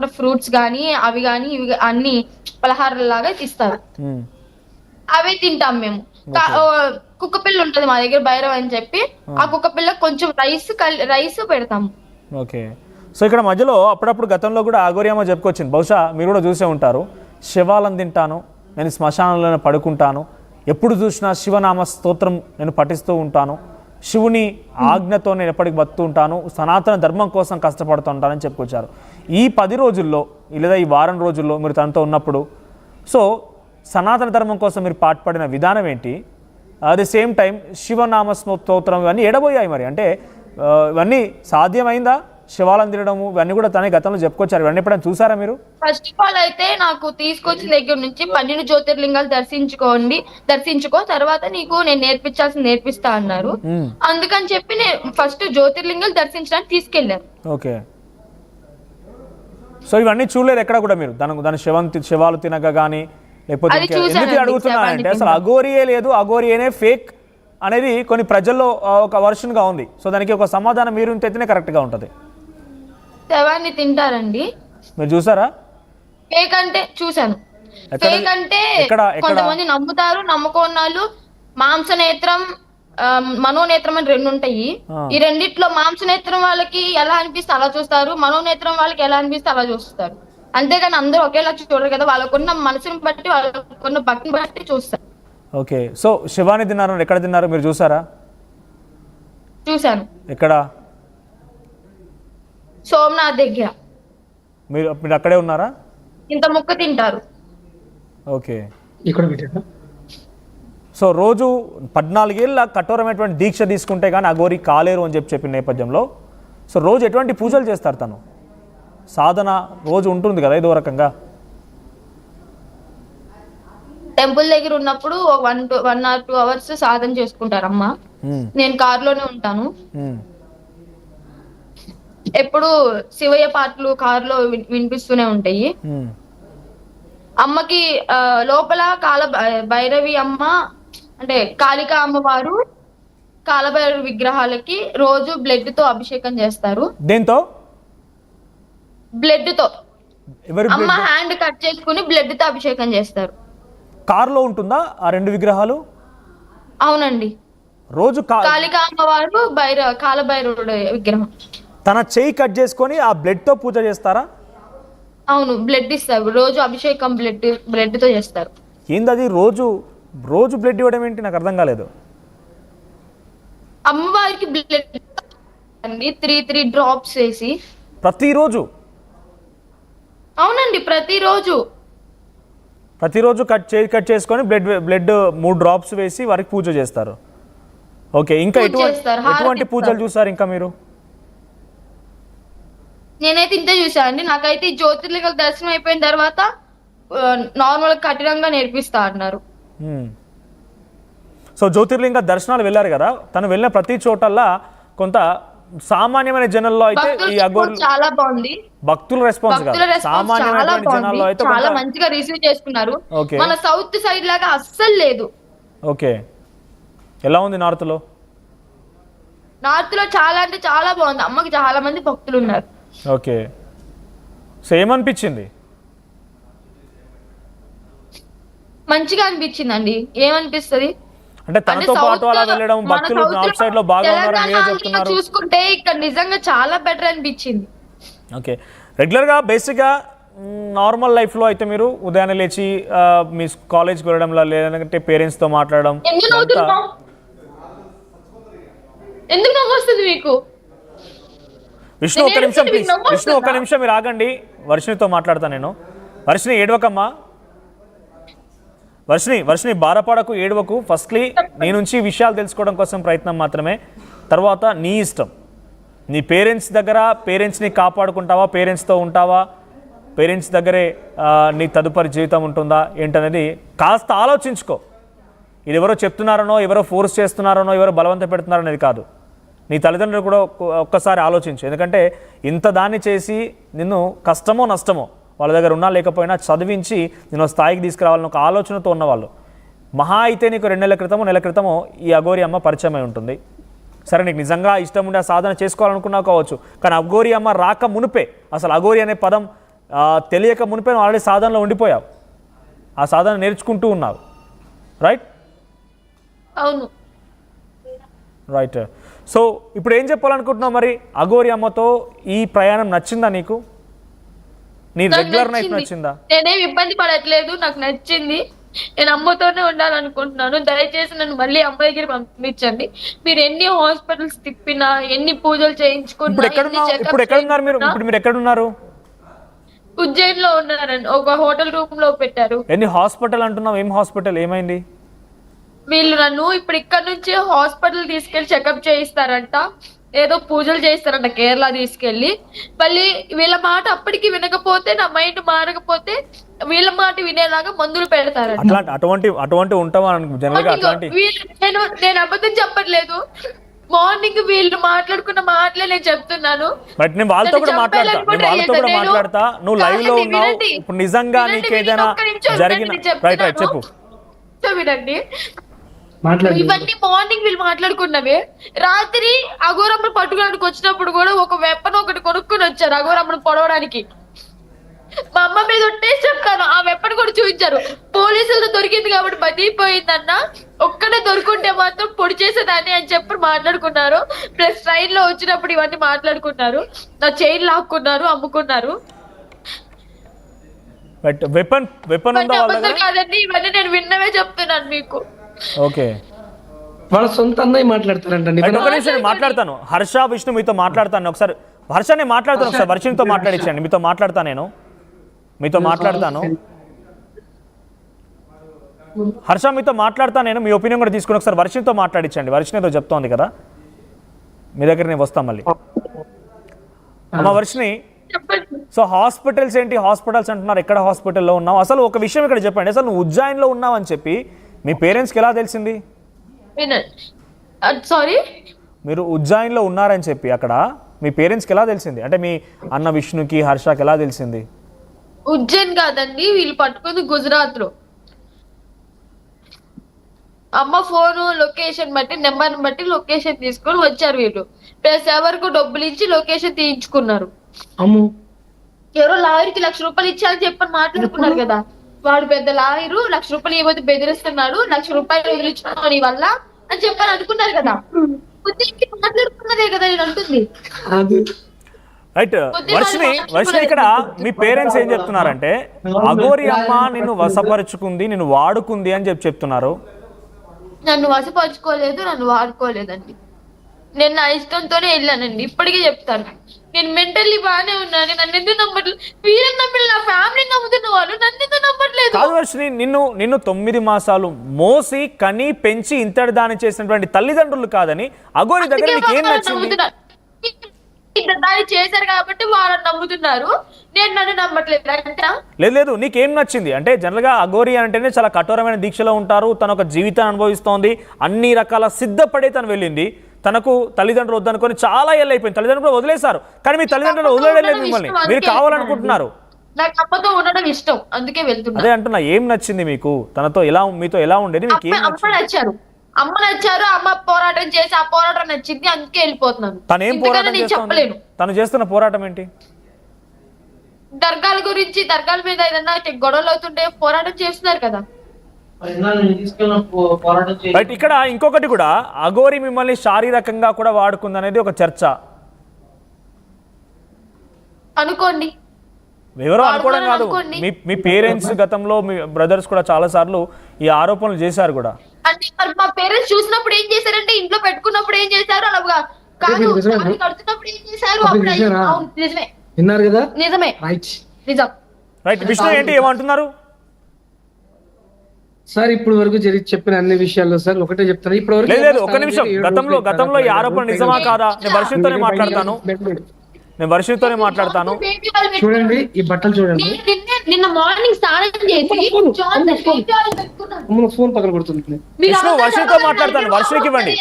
అక్కడ ఫ్రూట్స్ గానీ అవి గానీ ఇవి అన్ని పలహారాలాగా ఇస్తారు. అవే తింటాం మేము. కుక్క పిల్ల ఉంటది మా దగ్గర భైరవ్ అని చెప్పి, ఆ కుక్క పిల్ల కొంచెం రైస్ పెడతాము. ఓకే. సో ఇక్కడ మధ్యలో అప్పుడప్పుడు గతంలో కూడా అఘోరియమ్మ చెప్పుకొచ్చింది, బహుశా మీరు కూడా చూసే ఉంటారు. శివాలను తింటాను, నేను శ్మశానంలోనే పడుకుంటాను, ఎప్పుడు చూసినా శివనామ స్తోత్రం నేను పఠిస్తూ ఉంటాను, శివుని ఆజ్ఞతో నేను ఎప్పటికి బతుకుతూ ఉంటాను, సనాతన ధర్మం కోసం కష్టపడుతూ ఉంటానని చెప్పుకొచ్చారు. ఈ 10 రోజుల్లో లేదా ఈ వారం రోజుల్లో మీరు తనతో ఉన్నప్పుడు సో సనాతన ధర్మం కోసం మీరు పాటుపడిన విధానం ఏంటి? అట్ ది సేమ్ టైం శివనామ స్తోత్రం ఇవన్నీ ఎడబోయాయి మరి, అంటే ఇవన్నీ సాధ్యమైందా? శివాలను తినడము ఇవన్నీ కూడా తనే గతంలో చెప్పుకొచ్చారు, ఇవన్నీ ఎప్పుడైనా చూసారా మీరు? ఫస్ట్ ఆఫ్ ఆల్ అయితే నాకు తీసుకొచ్చిన దగ్గర నుంచి 12 జ్యోతిర్లింగాలు దర్శించుకో, తర్వాత నీకు నేను నేర్పించాల్సింది నేర్పిస్తా అన్నారు. అందుకని చెప్పి నేను ఫస్ట్ జ్యోతిర్లింగాలు దర్శించడానికి తీసుకెళ్లారు. ఓకే. సో ఇవన్నీ చూడలేదు ఎక్కడ కూడా మీరు? దాని శివాలు తినక కానీ లేకపోతే ఎందుకు అడుగుతున్నా అంటే అసలు అఘోరియే లేదు, అఘోరియేనే ఫేక్ అనేది కొన్ని ప్రజల్లో ఒక వర్షన్గా ఉంది. సో దానికి ఒక సమాధానం మీరు ఉంటేనే కరెక్ట్గా ఉంటుంది. శవాన్ని తింటారండి. మీరు చూసారా? ఫేక్ అంటే చూసాను. ఫేక్ అంటే కొంతమంది నమ్ముతారు, నమ్ముకోన్నాళ్ళు మాంసనేత్రం మనోనేత్రం అని 2 ఉంటాయి. ఈ రెండిట్లో మాంసనేత్రం వాళ్ళకి ఎలా అనిపిస్తే అలా చూస్తారు, మనోనేత్రం వాళ్ళకి ఎలా అనిపిస్తే అలా చూస్తారు. అంతేగాని అందరూ ఒకేలా చూడరు కదా, వాళ్ళకున్న మనసుని బట్టి వాళ్ళకున్న భక్తిని బట్టి చూస్తారు. ఓకే. సో శివాని తిన్నారు, ఎక్కడ తిన్నారు మీరు చూసారా? చూసాను. ఎక్కడ? సోమనాథ్ దగ్గర. మీరు అక్కడే ఉన్నారా? ఇంత ముక్క తింటారు. ఓకే. సో రోజు 14 ఏళ్ళ కఠోరమైనటువంటి దీక్ష తీసుకుంటే కానీ అఘోరి కాలేరు అని చెప్పిన నేపథ్యంలో సో రోజు ఎటువంటి పూజలు చేస్తారు? తను సాధన రోజు ఉంటుంది కదా ఏదో రకంగా. టెంపుల్ దగ్గర ఉన్నప్పుడు 1 or 2 hours సాధన చేసుకుంటారమ్మా. నేను కారులోనే ఉంటాను. ఎప్పుడు శివయ్య పాటలు కారులో వినిపిస్తూనే ఉంటాయి. అమ్మకి లోపల భైరవి అమ్మ అంటే కాళికా అమ్మవారు కాలభైరవి విగ్రహాలకి రోజు బ్లడ్ తో అభిషేకం చేస్తారు. దేంతో? బ్లడ్ తో. అమ్మ హ్యాండ్ కట్ చేసుకుని బ్లడ్ తో అభిషేకం చేస్తారు. కారులో ఉంటుందా ఆ 2 విగ్రహాలు? అవునండి. రోజు కాళికా అమ్మవారు కాలభైరవుడు విగ్రహం. తన చెయ్యి కట్ చేసుకొని ఆ బ్లడ్ తో పూజ చేస్తారా? అవును, బ్లడ్ ఇస్తారు రోజు అభిషేకం బ్లడ్ తో చేస్తారు. ఏందది రోజు బ్లడ్ ఇవ్వడం ఏంటి? నాకు అర్థం కాలేదు. అమ్మవారికి బ్లడ్ అండి 3 drops వేసి ప్రతిరోజు. అవునండి, ప్రతిరోజు కట్ చేసుకొని బ్లడ్ 3 drops వేసి వారికి పూజ చేస్తారు. ఓకే. ఇంకా ఎటువంటి పూజలు చూసారు ఇంకా మీరు? నేనైతే ఇంతే చూసానండి. నాకైతే ఈ జ్యోతిర్లింగాల దర్శనం అయిపోయిన తర్వాత నార్మల్ కఠినంగా నేర్పిస్తా అన్నారు. సో జ్యోతిర్లింగ దర్శనాలు వెళ్ళారు కదా, తను వెళ్ళిన ప్రతి చోటల్లా కొంత సామాన్యమైన జనంలో అయితే ఈ అఘోరి చాలా బాగుంది. భక్తుల రెస్పాన్స్ సామాన్యమైన జనాల్లో అయితే చాలా మంచిగా రిసీవ్ చేసుకున్నారు. మన సౌత్ సైడ్ లాగా అస్సలు లేదు. ఓకే. ఎలా ఉంది నార్త్ లో? చాలా అంటే చాలా బాగుంది. అమ్మకి చాలా మంది భక్తులు ఉన్నారు. ఓకే. సో ఏమనిపించింది? మంచిగా అనిపించిందండి. ఏమనిపిస్తుంది అంటే తనతో పాటు అలా వెళ్ళడం భక్తులు నార్త్ సైడ్ లో బాగా ఉన్నారని చెప్తున్నారు. చూసుకుంటే ఇక్కడ నిజంగా చాలా బెటర్ అనిపించింది. ఓకే. రెగ్యులర్ గా బేసిక్ గా నార్మల్ లైఫ్ లో అయితే మీరు ఉదయాన్నే లేచి మీ కాలేజ్కి వెళ్ళడం లేదంటే పేరెంట్స్ తో మాట్లాడడం. ఎందుకు నవ్వు వస్తుంది మీకు? విష్ణు ఒక్క నిమిషం ప్లీజ్. విష్ణు ఒక్క నిమిషం మీరు ఆగండి, వర్షినితో మాట్లాడతాను నేను. వర్షిని ఏడవకమ్మా. వర్షిని బాధపడకు, ఏడవకు. ఫస్ట్లీ నీ నుంచి విషయాలు తెలుసుకోవడం కోసం ప్రయత్నం మాత్రమే, తర్వాత నీ ఇష్టం. నీ పేరెంట్స్ దగ్గర పేరెంట్స్ని కాపాడుకుంటావా, పేరెంట్స్తో ఉంటావా, పేరెంట్స్ దగ్గరే నీ తదుపరి జీవితం ఉంటుందా ఏంటనేది కాస్త ఆలోచించుకో. ఇది ఎవరో చెప్తున్నారనో, ఎవరో ఫోర్స్ చేస్తున్నారనో, ఎవరో బలవంత పెడుతున్నారనేది కాదు. నీ తల్లిదండ్రులు కూడా ఒక్కసారి ఆలోచించు. ఎందుకంటే ఇంత దాన్ని చేసి నిన్ను కష్టమో నష్టమో వాళ్ళ దగ్గర ఉన్నా లేకపోయినా చదివించి నేను స్థాయికి తీసుకురావాలని ఒక ఆలోచనతో ఉన్నవాళ్ళు. మహా అయితే నీకు 2 నెలల క్రితమో నెల క్రితమో ఈ అఘోరి అమ్మ పరిచయం అయి ఉంటుంది. సరే, నీకు నిజంగా ఇష్టం ఉండే సాధన చేసుకోవాలనుకున్నా కావచ్చు, కానీ అఘోరి అమ్మ రాక మునిపే అసలు అఘోరి అనే పదం తెలియక మునిపై ఆల్రెడీ సాధనలో ఉండిపోయావు, ఆ సాధన నేర్చుకుంటూ ఉన్నావు, రైట్? అవును. రైట్. సో ఇప్పుడు ఏం చెప్పాలనుకుంటున్నావు మరి? అఘోరి అమ్మతో ఈ ప్రయాణం నచ్చిందా నీకు? నీ రెగ్యులర్ లైఫ్ నచ్చిందా? నేనేం ఇబ్బంది పడట్లేదు, నాకు నచ్చింది. నేను అమ్మతోనే ఉండాలనుకుంటున్నాను. దయచేసి నన్ను మళ్ళీ అమ్మ దగ్గర పంపించండి. మీరు ఎన్ని హాస్పిటల్స్ తిప్పినా, ఎన్ని పూజలు చేయించుకున్నా, ఇప్పుడు ఎక్కడున్నారు మీరు? ఇప్పుడు మీరు ఎక్కడున్నారు? ఉజ్జయిన్ లో ఉన్నారండి, ఒక హోటల్ రూమ్ లో పెట్టారు. ఎన్ని హాస్పిటల్ అంటున్నావు? ఏం హాస్పిటల్, ఏమైంది? వీళ్ళు నన్ను ఇప్పుడు ఇక్కడ నుంచి హాస్పిటల్ తీసుకెళ్లి చెకప్ చేయిస్తారంట, ఏదో పూజలు చేయిస్తారంట కేరళ తీసుకెళ్లి. మళ్ళీ వీళ్ళ మాట అప్పటికి వినకపోతే, నా మైండ్ మారకపోతే వీళ్ళ మాట వినేలాగా మందులు పెడతారంట. అటువంటి ఉంటావా జనరల్గా అట్లాంటి? నేను అబద్ధం చెప్పట్లేదు. మార్నింగ్ వీళ్ళు మాట్లాడుకున్న మాటలే నేను చెప్తున్నాను. బట్ నేను వాళ్ళతో కూడా మాట్లాడతా. నువ్వు లైవ్ లో ఉన్నావు, ఇప్పుడు నిజంగా నీకు ఏదైనా జరిగిన చెప్పు. వినండి, ఇవన్నీ మార్నింగ్ వీళ్ళు మాట్లాడుకున్నవే. రాత్రి అఘోరమ్మను పట్టుకోవడానికి వచ్చినప్పుడు కూడా ఒక వెప్పన్ ఒకటి కొనుక్కుని వచ్చారు అఘోరమ్మను పొడవడానికి. మా అమ్మ మీద ఒట్టేసి చెప్తాను, ఆ వెప్పన్ కూడా చూపించారు. పోలీసులతో దొరికింది కాబట్టి బతికిపోయిందన్న, ఒక్కడే దొరుకుంటే మాత్రం పొడి చేసేదాన్ని అని చెప్పి మాట్లాడుకున్నారు. ప్లస్ ట్రైన్ లో వచ్చినప్పుడు ఇవన్నీ మాట్లాడుకున్నారు. నా చైన్ లాక్కున్నారు, అమ్ముకున్నారు. కాదండి, ఇవన్నీ నేను విన్నవే చెప్తున్నాను మీకు. ఓకే, వాళ్ళ సొంత అన్నయ్య మాట్లాడతారంటండి. మాట్లాడతాను. హర్ష, విష్ణు మీతో మాట్లాడతాను ఒకసారి. హర్ష నేను మాట్లాడతాను ఒకసారి, వర్షినితో మాట్లాడించండి. మీతో మాట్లాడతాను, నేను మీతో మాట్లాడతాను. హర్ష మీతో మాట్లాడతాను నేను, మీ ఒపీనియన్ కూడా తీసుకుని ఒకసారి వర్షినితో మాట్లాడించండి. వర్షిని ఏదో చెప్తోంది కదా, మీ దగ్గర నేను వస్తాను మళ్ళీ. అమ్మ వర్షిని, సో హాస్పిటల్స్ ఏంటి, హాస్పిటల్స్ అంటున్నారు, ఎక్కడ హాస్పిటల్లో ఉన్నావు? అసలు ఒక విషయం ఇక్కడ చెప్పండి, అసలు నువ్వు ఉజ్జాయిన్లో ఉన్నావు అని చెప్పి మీ పేరెంట్స్కి ఎలా తెలిసింది? సారీ, మీరు ఉజ్జాయిన్లో ఉన్నారని చెప్పి అక్కడ మీ పేరెంట్స్కి ఎలా తెలిసింది? అంటే మీ అన్న విష్ణుకి, హర్షకి ఎలా తెలిసింది? ఉజ్జయిన్ కాదండి, వీళ్ళు పట్టుకుంది గుజరాత్ లో. అమ్మ ఫోన్ లొకేషన్ బట్టి, నెంబర్ బట్టి లొకేషన్ తీసుకొని వచ్చారు వీళ్ళు. ప్లస్ ఎవరికి డబ్బులు ఇచ్చి లొకేషన్ తీయించుకున్నారు. ఎవరో లాయర్కి 1,00,000 రూపాయలు ఇచ్చారని చెప్పని మాట్లాడుకున్నారు కదా. వాడు పెద్ద లాయరు, 1,00,000 రూపాయలు ఇవ్వదు బెదిరిస్తున్నాడు, 1,00,000 రూపాయలు వదిలించుకున్నాను నీ వల్ల అని చెప్పని అనుకున్నారు కదా. మాట్లాడుకున్నదే కదా నేను అంటుంది. రైట్. వర్షిని ఇక్కడ మీ పేరెంట్స్ ఏం చెప్తున్నారంటే, అఘోరి అమ్మ నిన్ను వశపరుచుకుంది, నిన్ను వాడుకుంది అని చెప్తున్నారు. నన్ను వశపరుచుకోలేదు, నన్ను వాడుకోలేదండి. నేను నా ఇష్టంతోనే వెళ్ళానండి. ఇప్పటికీ చెప్తాను, నేను మెంటల్లీ బాగానే ఉన్నాను. నన్ను ఎందుకు నమ్మట్లేదు? వీళ్ళని నమ్మలేదు, నా ఫ్యామిలీని నమ్ముతున్న వాళ్ళు నన్ను ఎందుకు నమ్మట్లేదు? కాదు వర్షిని, నిన్ను 9 మాసాలు మోసి కని పెంచి ఇంతటి దాని చేసినటువంటి తల్లిదండ్రులు కాదని అఘోరి దగ్గర నీకు ఏం నచ్చింది? దాన్ని చేశారు కాబట్టి వాళ్ళని నమ్ముతున్నారు, నేను నన్ను నమ్మట్లేదు. లేదు, నీకేం నచ్చింది అంటే, జనరల్ గా అఘోరి అంటేనే చాలా కఠోరమైన దీక్షలో ఉంటారు. తన ఒక జీవితాన్ని అనుభవిస్తోంది, అన్ని రకాల సిద్ధపడే తను వెళ్ళింది. తనకు తల్లిదండ్రులు వద్దనుకొని చాలా ఏళ్ళు అయిపోయింది, తల్లిదండ్రులు వదిలేశారు. కానీ మీ తల్లిదండ్రులు వదిలేయలేదు మిమ్మల్ని, మీరు కావాలనుకుంటున్నారు. నాకు అమ్మతో ఉండడం ఇష్టం, అందుకే వెళ్తున్నా. అదే అంటున్నా, ఏం నచ్చింది మీకు? తనతో మీతో ఎలా ఉండేది? మీకు ఏం నచ్చారు? అమ్మ నచ్చారు, అమ్మ పోరాటం చేసి ఆ పోరాటం నచ్చింది, అందుకే వెళ్ళిపోతున్నాను. తను ఏం పోరాటం చెప్పలేను. తను చేస్తున్న పోరాటం ఏంటి? దర్గాల గురించి, దర్గాల మీద ఏదన్నా గొడవలు అవుతుంటే పోరాటం చేస్తున్నారు కదా. బట్ ఇక్కడ ఇంకొకటి కూడా, అఘోరి మిమ్మల్ని శారీరకంగా కూడా వాడుకుంది అనేది ఒక చర్చ. అనుకోండి, ఎవరో అనుకోవడం కాదు, మీ పేరెంట్స్ గతంలో మీ బ్రదర్స్ కూడా చాలా సార్లు ఈ ఆరోపణలు చేశారు కూడా. అంటే మా పేరెంట్స్ చూసినప్పుడు ఏం చేశారంటే, ఇంట్లో పెట్టుకున్నప్పుడు ఏం చేశారు, అలా కాదు కడుతున్నప్పుడు ఏం చేశారు. నిజమే, విన్నారు కదా, నిజమే, నిజం. రైట్. విష్ణు ఏంటి ఏమంటున్నారు సార్? ఇప్పుడు వరకు చెప్పిన అన్ని విషయాల్లో సార్ ఒకటే చెప్తాను. ఇప్పుడు లేదు, ఒక నిమిషం. గతంలో ఈ ఆరోపణ నిజమా కాదా? నేను వర్షినితోనే మాట్లాడతాను. చూడండి ఈ బట్టలు చూడండి. నిన్న మార్నింగ్ స్నానం చేసి ఫోన్ పక్కన కొడుతుంది. వర్షినితో మాట్లాడతాను, వర్షినికి ఇవ్వండి.